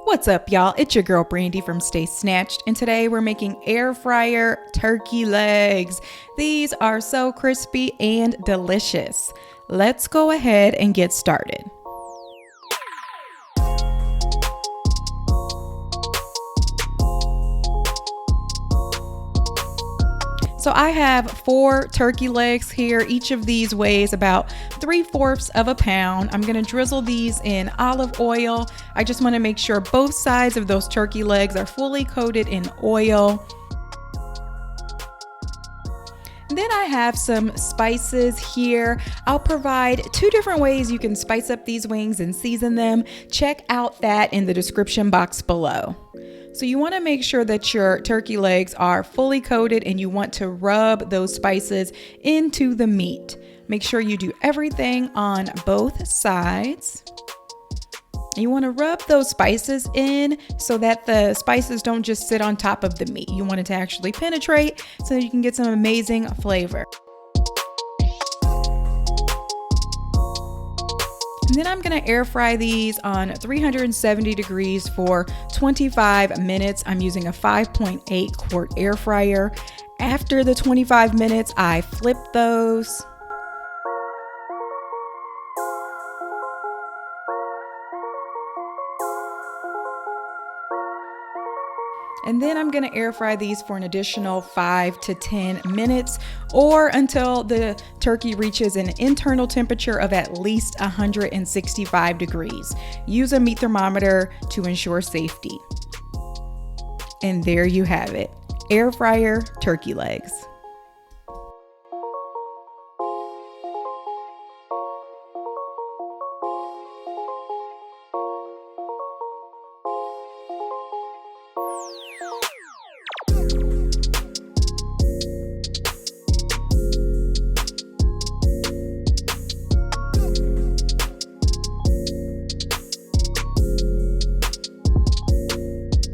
What's up, y'all? It's your girl Brandy from Stay Snatched, and today we're making air fryer turkey legs. These are so crispy and delicious. Let's go ahead and get started. So I have 4 turkey legs here. Each of these weighs about 3/4 of a pound. I'm gonna drizzle these in olive oil. I just wanna make sure both sides of those turkey legs are fully coated in oil. Then I have some spices here. I'll provide 2 different ways you can spice up these wings and season them. Check out that in the description box below. So you want to make sure that your turkey legs are fully coated and you want to rub those spices into the meat. Make sure you do everything on both sides. You want to rub those spices in so that the spices don't just sit on top of the meat. You want it to actually penetrate so that you can get some amazing flavor. And then I'm gonna air fry these on 370 degrees for 25 minutes. I'm using a 5.8 quart air fryer. After the 25 minutes, I flip those. And then I'm gonna air fry these for an additional 5 to 10 minutes or until the turkey reaches an internal temperature of at least 165 degrees. Use a meat thermometer to ensure safety. And there you have it, air fryer turkey legs.